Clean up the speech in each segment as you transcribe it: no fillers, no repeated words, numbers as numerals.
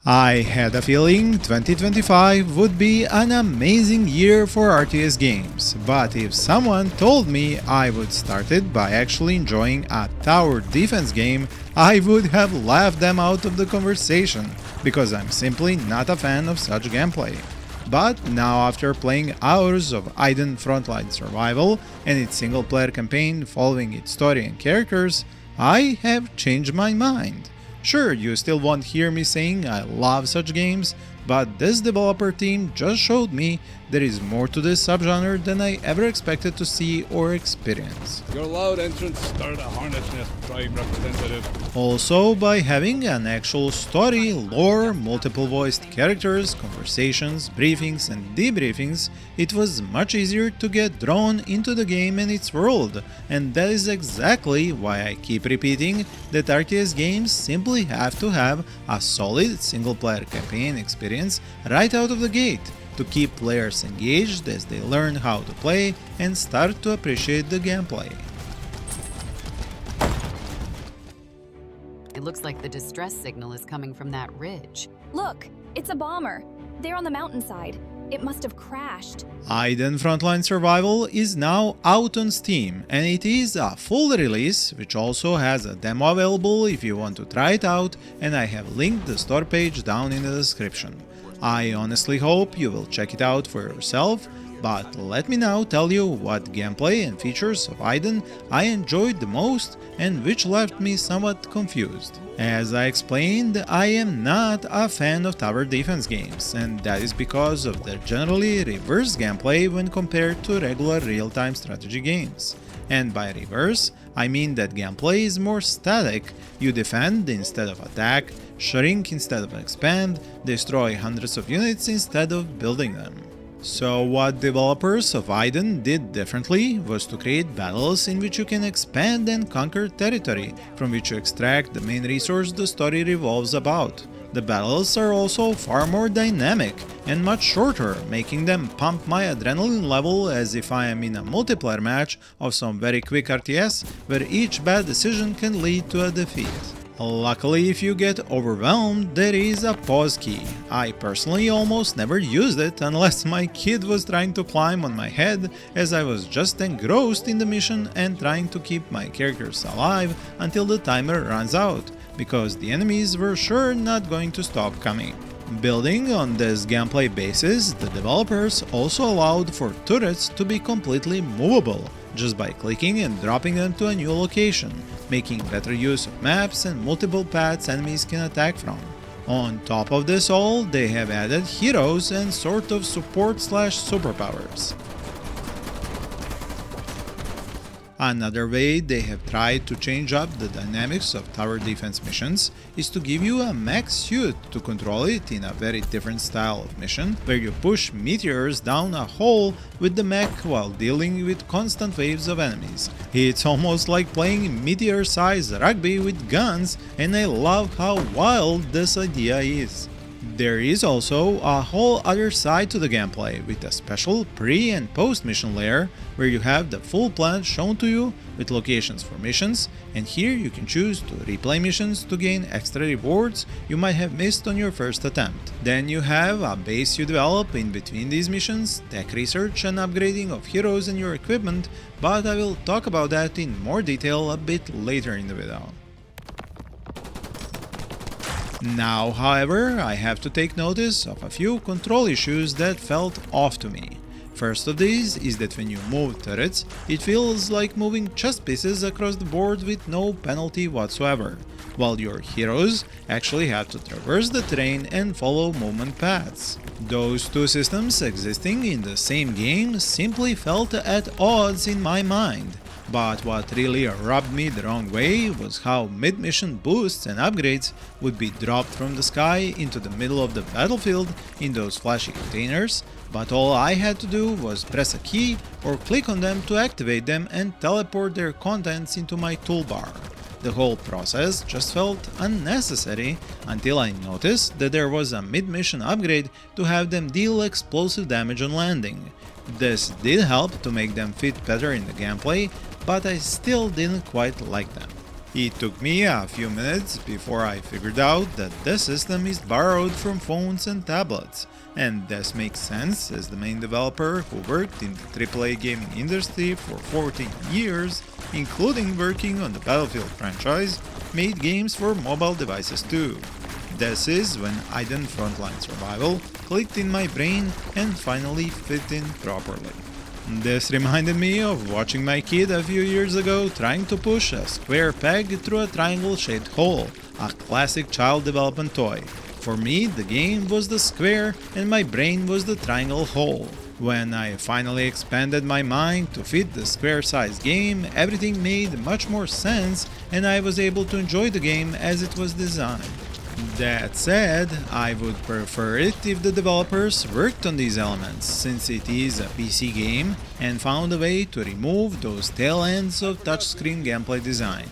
I had a feeling 2025 would be an amazing year for RTS games, but if someone told me I would start it by actually enjoying a tower defense game, I would have laughed them out of the conversation, because I'm simply not a fan of such gameplay. But now, after playing hours of Idun Frontline Survival and its single player campaign following its story and characters, I have changed my mind. Sure, you still won't hear me saying I love such games, but this developer team just showed me there is more to this subgenre than I ever expected to see or experience. Your loud entrance started a hornet's nest, Prime Representative. Also, by having an actual story, lore, multiple voiced characters, conversations, briefings and debriefings, it was much easier to get drawn into the game and its world, and that is exactly why I keep repeating that RTS games simply have to have a solid single-player campaign experience right out of the gate, to keep players engaged as they learn how to play and start to appreciate the gameplay. It looks like the distress signal is coming from that ridge. Look, it's a bomber. They're on the mountainside. It must have crashed. Idun Frontline Survival is now out on Steam, and it is a full release, which also has a demo available if you want to try it out, and I have linked the store page down in the description. I honestly hope you will check it out for yourself, but let me now tell you what gameplay and features of Idun I enjoyed the most and which left me somewhat confused. As I explained, I am not a fan of tower defense games, and that is because of their generally reverse gameplay when compared to regular real-time strategy games. And by reverse, I mean that gameplay is more static, you defend instead of attack, shrink instead of expand, destroy hundreds of units instead of building them. So what developers of Idun did differently was to create battles in which you can expand and conquer territory, from which you extract the main resource the story revolves about. The battles are also far more dynamic and much shorter, making them pump my adrenaline level as if I am in a multiplayer match of some very quick RTS where each bad decision can lead to a defeat. Luckily, if you get overwhelmed, there is a pause key. I personally almost never used it unless my kid was trying to climb on my head, as I was just engrossed in the mission and trying to keep my characters alive until the timer runs out, because the enemies were sure not going to stop coming. Building on this gameplay basis, the developers also allowed for turrets to be completely movable, just by clicking and dropping them to a new location, making better use of maps and multiple paths enemies can attack from. On top of this all, they have added heroes and sort of support/superpowers. Another way they have tried to change up the dynamics of tower defense missions is to give you a mech suit to control it in a very different style of mission, where you push meteors down a hole with the mech while dealing with constant waves of enemies. It's almost like playing meteor-sized rugby with guns, and I love how wild this idea is. There is also a whole other side to the gameplay, with a special pre- and post-mission layer where you have the full planet shown to you with locations for missions, and here you can choose to replay missions to gain extra rewards you might have missed on your first attempt. Then you have a base you develop in between these missions, tech research and upgrading of heroes and your equipment, but I will talk about that in more detail a bit later in the video. Now, however, I have to take notice of a few control issues that felt off to me. First of these is that when you move turrets, it feels like moving chess pieces across the board with no penalty whatsoever, while your heroes actually have to traverse the terrain and follow movement paths. Those two systems existing in the same game simply felt at odds in my mind. But what really rubbed me the wrong way was how mid-mission boosts and upgrades would be dropped from the sky into the middle of the battlefield in those flashy containers, but all I had to do was press a key or click on them to activate them and teleport their contents into my toolbar. The whole process just felt unnecessary until I noticed that there was a mid-mission upgrade to have them deal explosive damage on landing. This did help to make them fit better in the gameplay, but I still didn't quite like them. It took me a few minutes before I figured out that this system is borrowed from phones and tablets, and this makes sense as the main developer who worked in the AAA gaming industry for 14 years, including working on the Battlefield franchise, made games for mobile devices too. This is when Idun Frontline Survival clicked in my brain and finally fit in properly. This reminded me of watching my kid a few years ago trying to push a square peg through a triangle-shaped hole, a classic child development toy. For me, the game was the square and my brain was the triangle hole. When I finally expanded my mind to fit the square-sized game, everything made much more sense and I was able to enjoy the game as it was designed. That said, I would prefer it if the developers worked on these elements, since it is a PC game, and found a way to remove those tail ends of touchscreen gameplay design.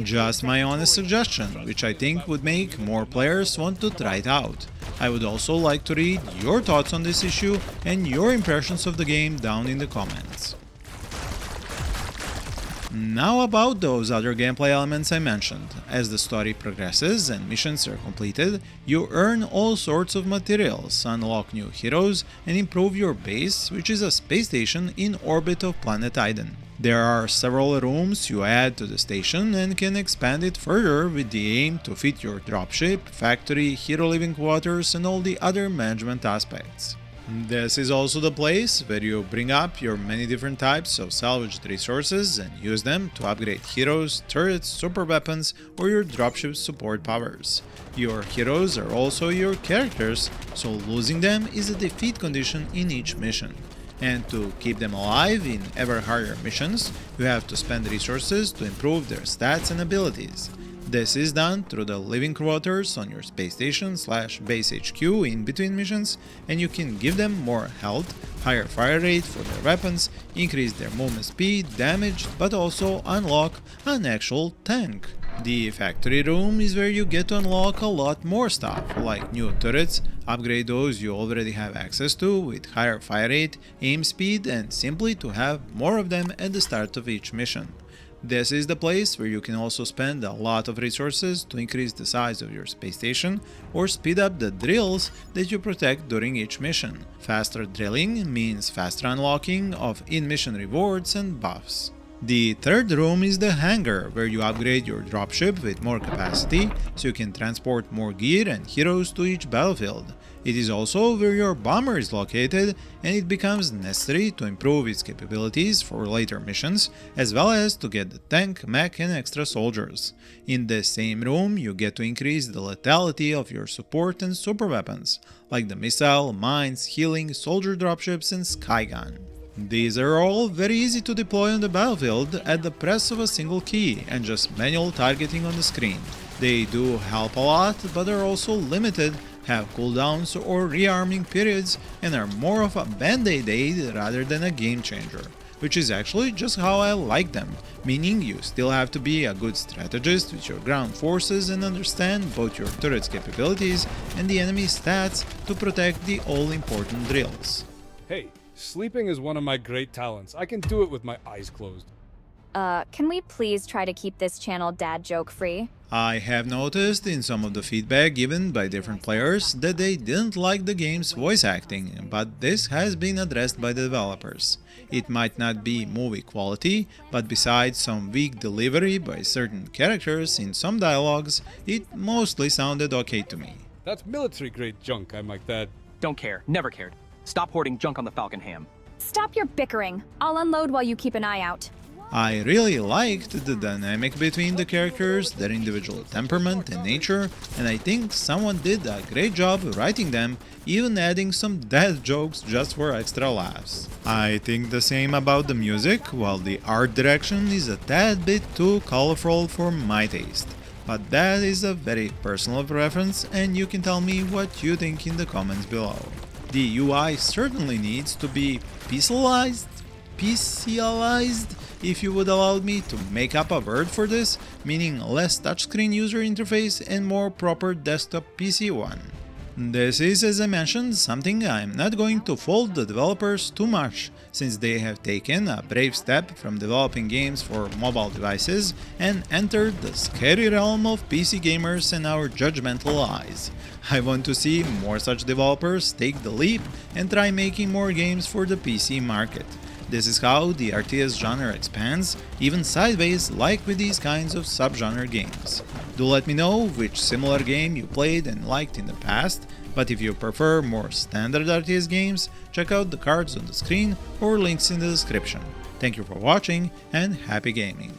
Just my honest suggestion, which I think would make more players want to try it out. I would also like to read your thoughts on this issue and your impressions of the game down in the comments. Now about those other gameplay elements I mentioned. As the story progresses and missions are completed, you earn all sorts of materials, unlock new heroes, and improve your base, which is a space station in orbit of planet Idun. There are several rooms you add to the station and can expand it further with the aim to fit your dropship, factory, hero living quarters, and all the other management aspects. This is also the place where you bring up your many different types of salvaged resources and use them to upgrade heroes, turrets, super weapons, or your dropship support powers. Your heroes are also your characters, so losing them is a defeat condition in each mission. And to keep them alive in ever harder missions, you have to spend resources to improve their stats and abilities. This is done through the living quarters on your space station / base HQ in between missions, and you can give them more health, higher fire rate for their weapons, increase their movement speed, damage, but also unlock an actual tank. The factory room is where you get to unlock a lot more stuff, like new turrets, upgrade those you already have access to with higher fire rate, aim speed, and simply to have more of them at the start of each mission. This is the place where you can also spend a lot of resources to increase the size of your space station or speed up the drills that you protect during each mission. Faster drilling means faster unlocking of in-mission rewards and buffs. The third room is the Hangar, where you upgrade your dropship with more capacity so you can transport more gear and heroes to each battlefield. It is also where your bomber is located, and it becomes necessary to improve its capabilities for later missions, as well as to get the tank, mech, and extra soldiers. In the same room, you get to increase the lethality of your support and super weapons, like the missile, mines, healing, soldier dropships, and skygun. These are all very easy to deploy on the battlefield at the press of a single key and just manual targeting on the screen. They do help a lot, but are also limited, have cooldowns or rearming periods, and are more of a band-aid aid rather than a game changer, which is actually just how I like them, meaning you still have to be a good strategist with your ground forces and understand both your turret's capabilities and the enemy's stats to protect the all-important drills. Hey, sleeping is one of my great talents. I can do it with my eyes closed. Can we please try to keep this channel dad joke free? I have noticed in some of the feedback given by different players that they didn't like the game's voice acting, but this has been addressed by the developers. It might not be movie quality, but besides some weak delivery by certain characters in some dialogues, it mostly sounded okay to me. That's military-grade junk, I might add. Don't care. Never cared. Stop hoarding junk on the Falcon ham. Stop your bickering. I'll unload while you keep an eye out. I really liked the dynamic between the characters, their individual temperament and nature, and I think someone did a great job writing them, even adding some dad jokes just for extra laughs. I think the same about the music, while the art direction is a tad bit too colorful for my taste. But that is a very personal preference, and you can tell me what you think in the comments below. The UI certainly needs to be PCalized, if you would allow me to make up a word for this, meaning less touchscreen user interface and more proper desktop PC one. This is, as I mentioned, something I'm not going to fault the developers too much, since they have taken a brave step from developing games for mobile devices and entered the scary realm of PC gamers and our judgmental eyes. I want to see more such developers take the leap and try making more games for the PC market. This is how the RTS genre expands, even sideways like with these kinds of subgenre games. Do let me know which similar game you played and liked in the past, but if you prefer more standard RTS games, check out the cards on the screen or links in the description. Thank you for watching and happy gaming!